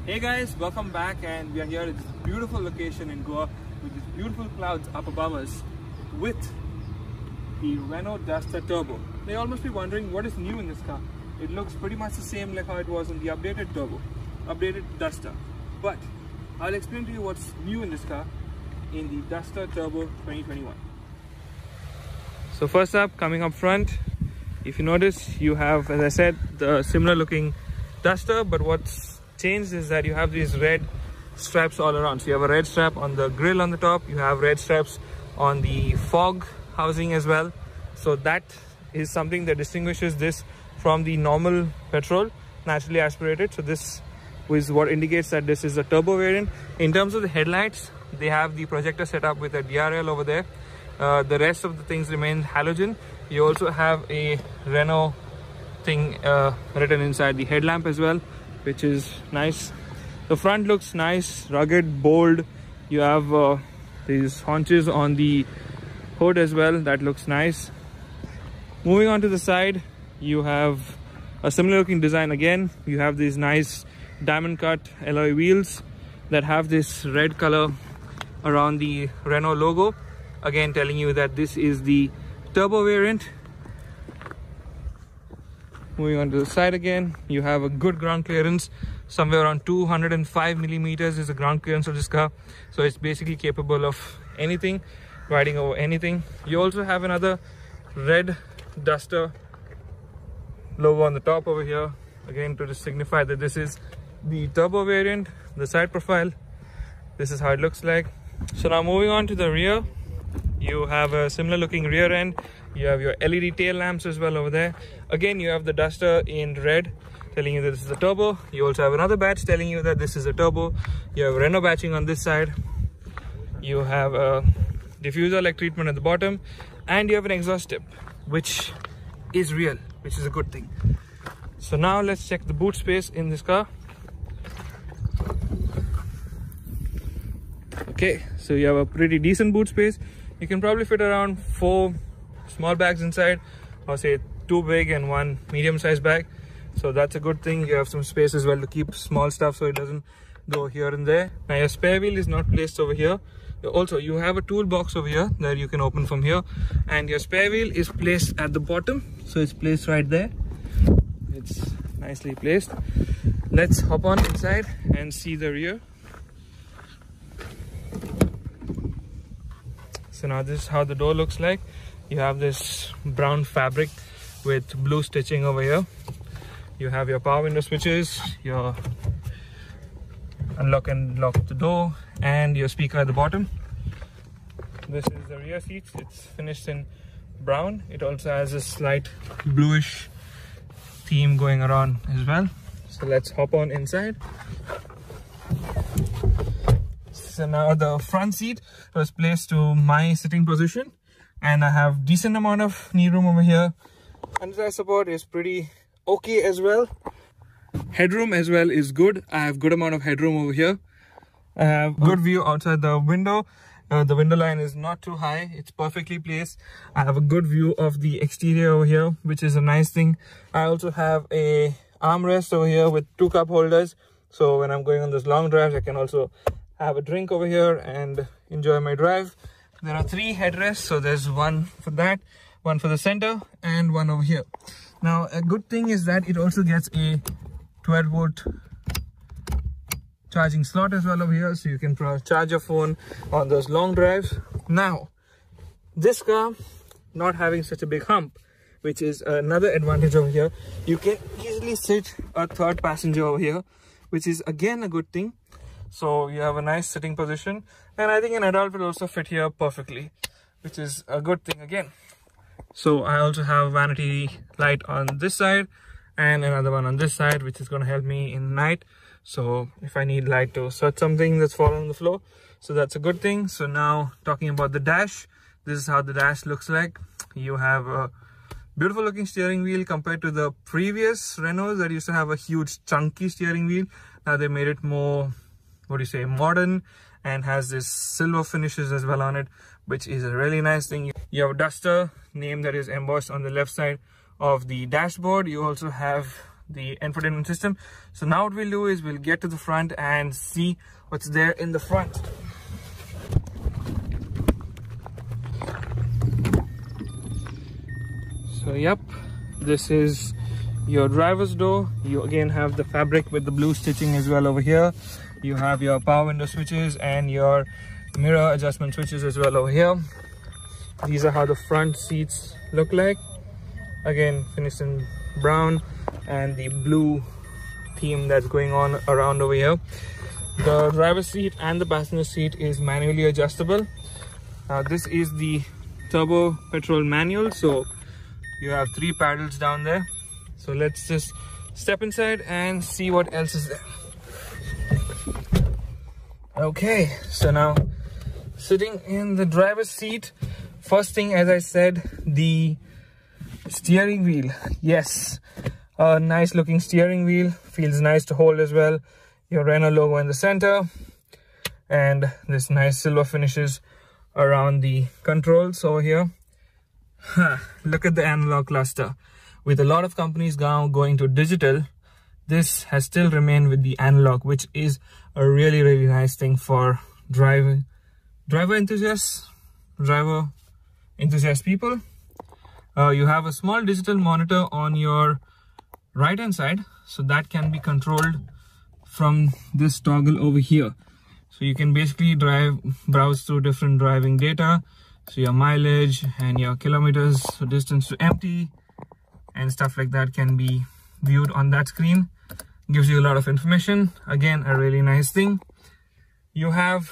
Hey guys, welcome back, and we are here at this beautiful location in Goa with these beautiful clouds up above us with the Renault Duster Turbo. Now you all must be wondering what is new in this car. It looks pretty much the same like how it was in the updated Turbo, updated Duster. But I'll explain to you what's new in this car in the Duster Turbo 2021. So first up, coming up front, if you notice, you have, as I said, the similar looking Duster, but what's changed is that you have these red straps all around. So you have a red strap on the grille on the top, you have red straps on the fog housing as well. So that is something that distinguishes this from the normal petrol, naturally aspirated. So this is what indicates that this is a turbo variant. In terms of the headlights, they have the projector set up with a DRL over there. The rest of the things remain halogen. You also have a Renault thing written inside the headlamp as well, which is nice. The front looks nice, rugged, bold. You have these haunches on the hood as well. That looks nice. Moving on to the side, you have a similar looking design again. You have these nice diamond cut alloy wheels that have this red color around the Renault logo, again telling you that this is the turbo variant. Moving on to the side again, you have a good ground clearance. Somewhere around 205 millimeters is the ground clearance of this car. So it's basically capable of anything, riding over anything. You also have another red Duster logo on the top over here, again to signify that this is the turbo variant. The side profile, this is how it looks like. So now moving on to the rear, you have a similar looking rear end. You have your LED tail lamps as well over there. Again, you have the Duster in red telling you that this is a turbo. You also have another badge telling you that this is a turbo. You have Renault badging on this side. You have a diffuser-like treatment at the bottom, and you have an exhaust tip, which is real, which is a good thing. So now let's check the boot space in this car. Okay, so you have a pretty decent boot space. You can probably fit around 4 small bags inside, or say 2 big and 1 medium-sized bag. So that's a good thing. You have some space as well to keep small stuff so it doesn't go here and there. Now your spare wheel is not placed over here. Also, you have a toolbox over here that you can open from here, and your spare wheel is placed at the bottom, so it's placed right there. It's nicely placed. Let's hop on inside and see the rear. So now this is how the door looks like. You have this brown fabric with blue stitching over here. You have your power window switches, your unlock and lock the door, and your speaker at the bottom. This is the rear seats. It's finished in brown. It also has a slight bluish theme going around as well. So let's hop on inside. So now the front seat was placed to my sitting position, and I have decent amount of knee room over here. Under support is pretty okay as well. Headroom as well is good. I have good amount of headroom over here. I have good view outside the window. The window line is not too high. It's perfectly placed. I have a good view of the exterior over here, which is a nice thing. I also have a armrest over here with 2 cup holders. So when I'm going on those long drives, I can also have a drink over here and enjoy my drive. There are 3 headrests, so there's one for that, one for the center, and one over here. Now a good thing is that it also gets a 12-volt charging slot as well over here, so you can charge your phone on those long drives. Now this car not having such a big hump, which is another advantage over here, you can easily sit a 3rd passenger over here, which is again a good thing. So you have a nice sitting position, and I think an adult will also fit here perfectly, which is a good thing again. So I also have vanity light on this side and another one on this side, which is going to help me in the night. So if I need light to search something that's fallen on the floor, so that's a good thing. So now talking about the dash, this is how the dash looks like. You have a beautiful looking steering wheel compared to the previous Renaults that used to have a huge chunky steering wheel. Now they made it more, modern, and has this silver finishes as well on it, which is a really nice thing. You have a Duster name that is embossed on the left side of the dashboard. You also have the infotainment system. So now what we'll do is we'll get to the front and see what's there in the front. So yep, this is your driver's door. You again have the fabric with the blue stitching as well over here. You have your power window switches and your mirror adjustment switches as well over here. These are how the front seats look like. Again, finished in brown and the blue theme that's going on around over here. The driver's seat and the passenger seat is manually adjustable. This is the turbo petrol manual, so you have 3 paddles down there. So let's just step inside and see what else is there. Okay, so now sitting in the driver's seat, first thing, as I said, the steering wheel. Yes, a nice looking steering wheel, feels nice to hold as well. Your Renault logo in the center and this nice silver finishes around the controls over here. Look at the analog cluster. With a lot of companies now going to digital, this has still remained with the analog, which is a really nice thing for driver enthusiast people. You have a small digital monitor on your right hand side, so that can be controlled from this toggle over here. So you can basically browse through different driving data, so your mileage and your kilometers, so distance to empty and stuff like that can be viewed on that screen. Gives you a lot of information. Again, a really nice thing. You have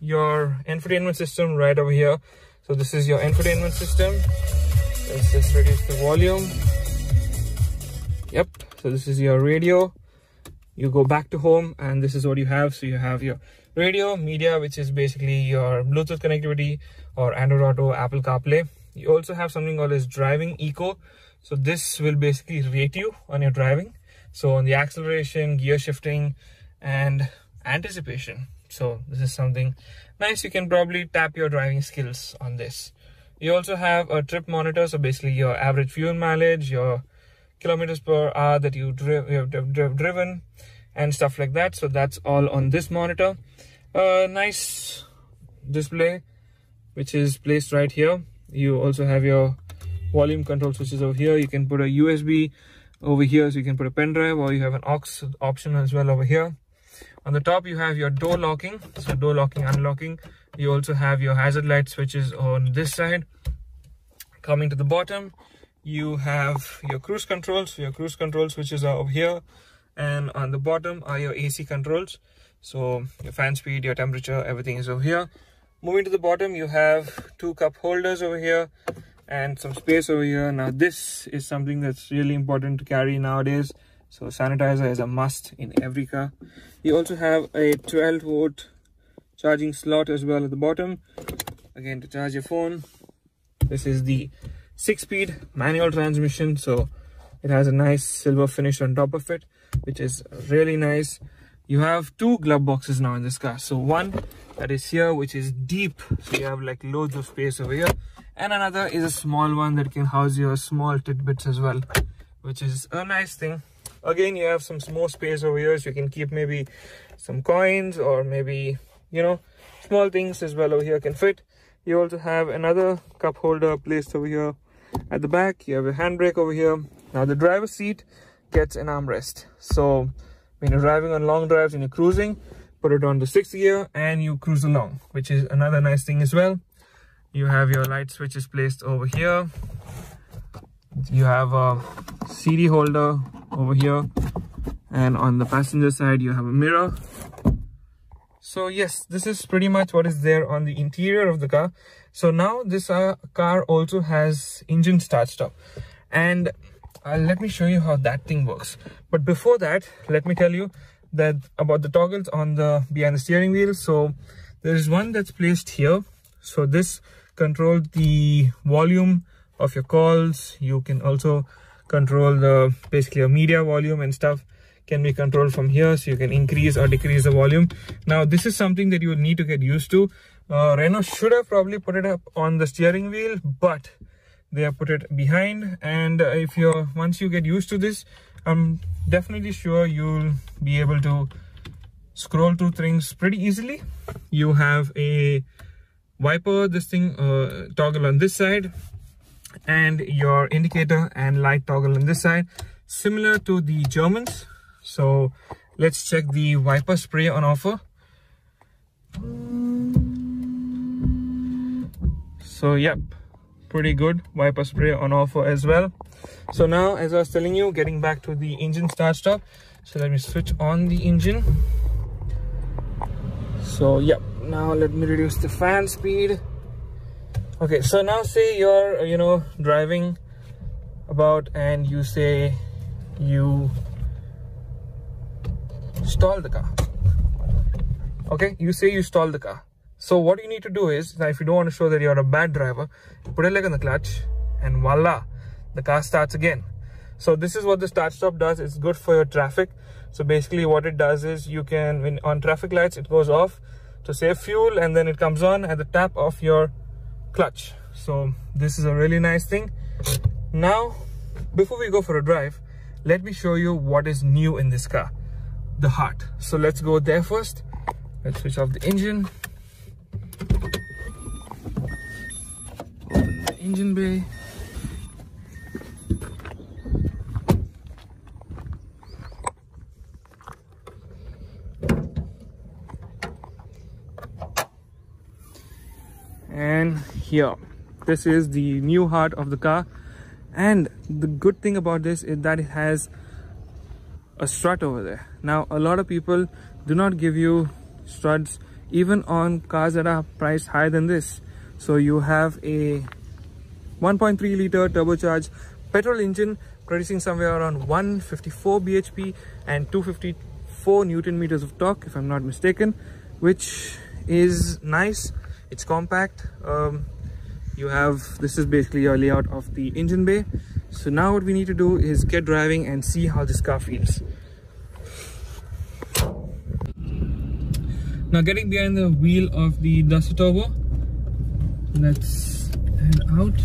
your infotainment system right over here. So this is your infotainment system. Let's just reduce the volume. Yep, so this is your radio. You go back to home and this is what you have. So you have your radio, media, which is basically your Bluetooth connectivity, or Android Auto, Apple CarPlay. You also have something called as driving eco. So this will basically rate you on your driving. So on the acceleration, gear shifting and anticipation. So this is something nice. You can probably tap your driving skills on this. You also have a trip monitor. So basically your average fuel mileage, your kilometers per hour that you have driven and stuff like that. So that's all on this monitor. Nice display which is placed right here. You also have your volume control switches over here. You can put a USB over here, so you can put a pen drive, or you have an aux option as well over here. On the top you have your door locking, so door locking, unlocking. You also have your hazard light switches on this side. Coming to the bottom, you have your cruise controls. So your cruise control switches are over here, and on the bottom are your AC controls. So your fan speed, your temperature, everything is over here. Moving to the bottom, you have 2 cup holders over here and some space over here. Now this is something that's really important to carry nowadays. So sanitizer is a must in every car. You also have a 12-volt charging slot as well at the bottom, again to charge your phone. This is the 6-speed manual transmission, so it has a nice silver finish on top of it, which is really nice. You have 2 glove boxes now in this car. So one that is here, which is deep, so you have like loads of space over here, and another is a small one that can house your small tidbits as well, which is a nice thing. Again, you have some more space over here, so you can keep maybe some coins or maybe, you know, small things as well over here can fit. You also have another cup holder placed over here at the back. You have a handbrake over here. Now the driver's seat gets an armrest, so when you're driving on long drives and you're cruising, put it on the 6th gear and you cruise along, which is another nice thing as well. You have your light switches placed over here. You have a CD holder over here, and on the passenger side you have a mirror. So yes, this is pretty much what is there on the interior of the car. So now this car also has engine start stop, and let me show you how that thing works. But before that, let me tell you that about the toggles on the behind the steering wheel. So there is one that's placed here. So this controls the volume of your calls. You can also control the basically a media volume and stuff can be controlled from here, so you can increase or decrease the volume. Now this is something that you will need to get used to. Renault should have probably put it up on the steering wheel, but they have put it behind, and once you get used to this, I'm definitely sure you'll be able to scroll through things pretty easily. You have a wiper, this thing toggle on this side, and your indicator and light toggle on this side, similar to the Germans. So let's check the wiper spray on offer. So yep, pretty good wiper spray on offer as well. So now, as I was telling you, getting back to the engine start stop. So let me switch on the engine. So yep, now let me reduce the fan speed. Okay, so now say you're driving about and you say you stall the car. Okay, you say you stall the car. So what you need to do is, now if you don't want to show that you're a bad driver, put a leg on the clutch and voila, the car starts again. So this is what the start stop does. It's good for your traffic. So basically what it does is, you can, when on traffic lights, it goes off to save fuel, and then it comes on at the tap of your clutch. So this is a really nice thing. Now, before we go for a drive, let me show you what is new in this car, the heart. So let's go there first. Let's switch off the engine. Open the engine bay. And here, this is the new heart of the car. And the good thing about this is that it has a strut over there. Now, a lot of people do not give you struts even on cars that are priced higher than this. So you have a 1.3 liter turbocharged petrol engine producing somewhere around 154 bhp and 254 newton meters of torque, if I'm not mistaken, which is nice. It's compact. This is basically your layout of the engine bay. So now what we need to do is get driving and see how this car feels. Now, getting behind the wheel of the Duster Turbo, let's head out.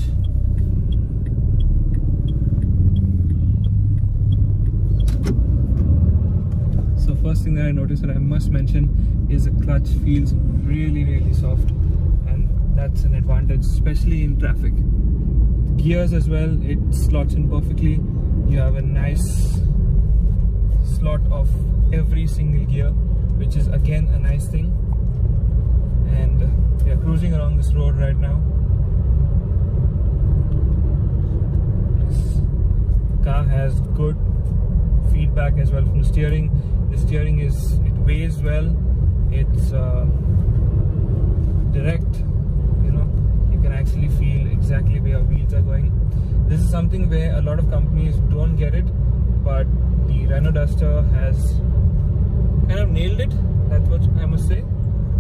So first thing that I noticed that I must mention is the clutch feels really soft, and that's an advantage, especially in traffic. Gears as well, it slots in perfectly. You have a nice slot of every single gear, which is again a nice thing. And we are cruising along this road right now. This car has good feedback as well from the steering. The steering it weighs well. It's direct. You can actually feel exactly where your wheels are going. This is something where a lot of companies don't get it, but the Renault Duster has kind of nailed it. That's what I must say.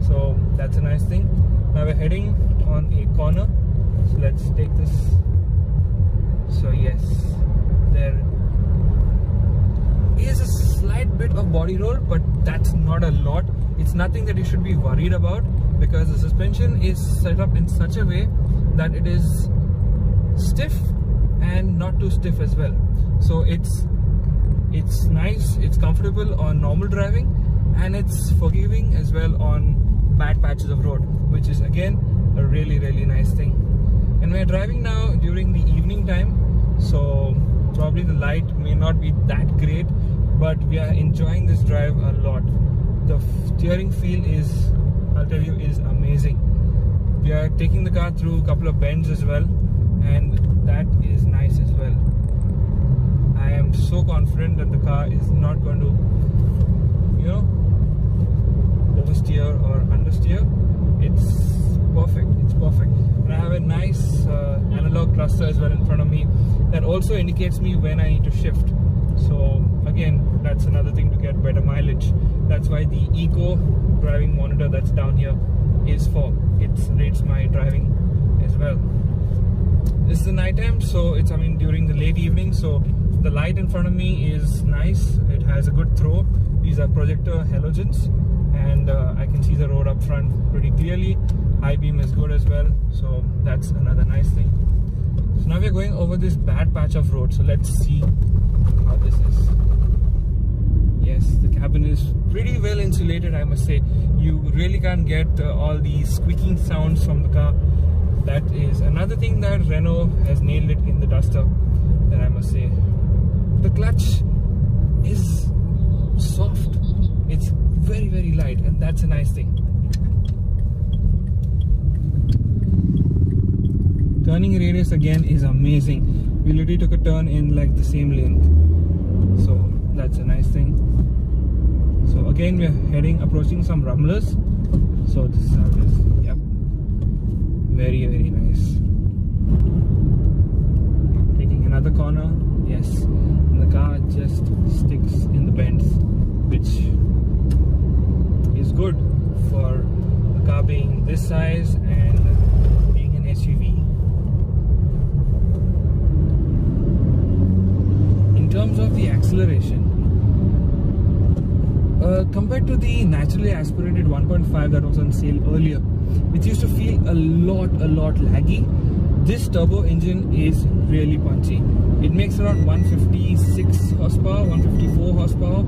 So that's a nice thing. Now we're heading on a corner. So let's take this. So yes, there is a slight bit of body roll, but that's not a lot. It's nothing that you should be worried about, because the suspension is set up in such a way that it is stiff and not too stiff as well. So it's nice, it's comfortable on normal driving, and it's forgiving as well on bad patches of road, which is again a really nice thing. And we're driving now during the evening time, so probably the light may not be that great, but we are enjoying this drive a lot. The steering feel is, I'll tell you, is amazing. We are taking the car through a couple of bends as well, and that is nice as well. I am so confident that the car is not going to, oversteer or understeer. It's perfect. It's perfect. And I have a nice analog cluster as well in front of me that also indicates me when I need to shift. So again, that's another thing to get better mileage. That's why the Eco driving monitor that's down here is for. It rates my driving as well. This is the night time, so it's during the late evening, so the light in front of me is nice. It has a good throw. These are projector halogens, and I can see the road up front pretty clearly. High beam is good as well, so that's another nice thing. So now we're going over this bad patch of road, so let's see how this is. insulated, I must say. You really can't get all these squeaking sounds from the car. That is another thing that Renault has nailed it in the Duster, that I must say. The clutch is soft, it's very, very light, and that's a nice thing. Turning radius again is amazing. We literally took a turn in like the same length, so that's a nice thing. So again, we're approaching some rumblers. So this is how it is. Yep, very, very nice. Taking another corner, yes, and the car just sticks in the bends, which is good for a car being this size and being an SUV. In terms of the acceleration, compared to the naturally aspirated 1.5 that was on sale earlier, which used to feel a lot laggy, this turbo engine is really punchy. It makes around 156 horsepower, 154 horsepower,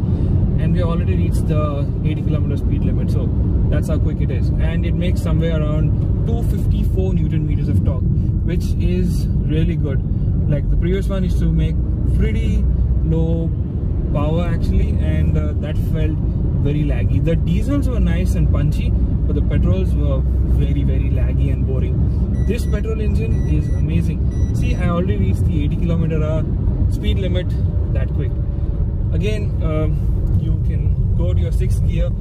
and we already reached the 80 km speed limit, so that's how quick it is. And it makes somewhere around 254 Newton meters of torque, which is really good. Like the previous one used to make pretty low power actually, and that felt very laggy. The diesels were nice and punchy, but the petrols were very, very laggy and boring. This petrol engine is amazing. See, I already reached the 80 km/h speed limit that quick. Again, you can go to your 6th gear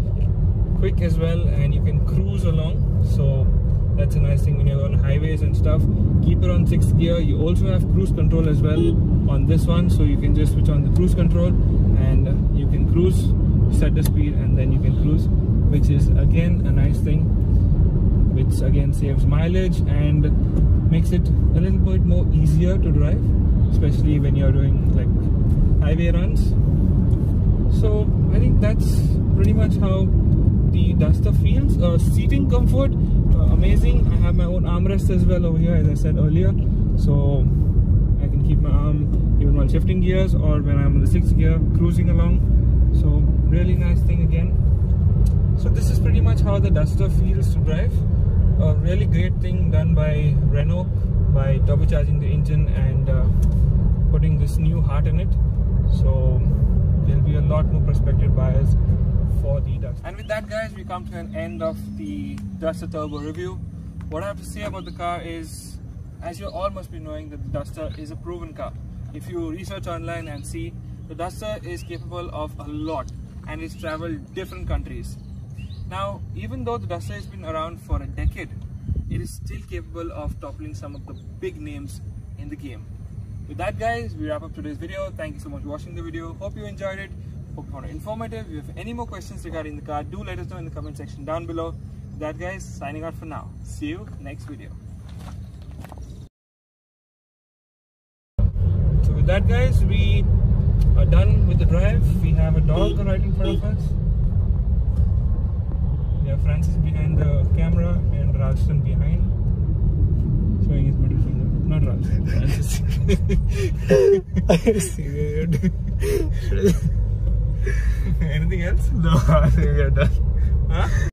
quick as well, and you can cruise along. So that's a nice thing when you're on highways and stuff. Keep it on 6th gear. You also have cruise control as well on this one, so you can just switch on the cruise control and you can cruise, set the speed, and then you can cruise, which is again a nice thing, which again saves mileage and makes it a little bit more easier to drive, especially when you're doing like highway runs. So I think that's pretty much how the Duster feels. Seating comfort, amazing. I have my own armrest as well over here, as I said earlier, so I can keep my arm even while shifting gears or when I'm in the 6th gear cruising along. So really nice thing again. So this is pretty much how the Duster feels to drive. A really great thing done by Renault by turbocharging the engine and putting this new heart in it. So there'll be a lot more prospective buyers for the Duster. And with that, guys, we come to an end of the Duster Turbo review. What I have to say about the car is, as you all must be knowing, that the Duster is a proven car. If you research online and see, the Duster is capable of a lot and it's traveled different countries. Now, even though the Duster has been around for a decade, it is still capable of toppling some of the big names in the game. With that, guys, we wrap up today's video. Thank you so much for watching the video. Hope you enjoyed it. Hope you found it informative. If you have any more questions regarding the car, do let us know in the comment section down below. With that, guys, signing out for now. See you next video. So with that, guys, we are done with the drive. We have a dog right in front of us. We have Francis behind the camera and Ralston behind, showing his middle finger. Not Ralston, Francis. Anything else? No, I think we are done. Huh?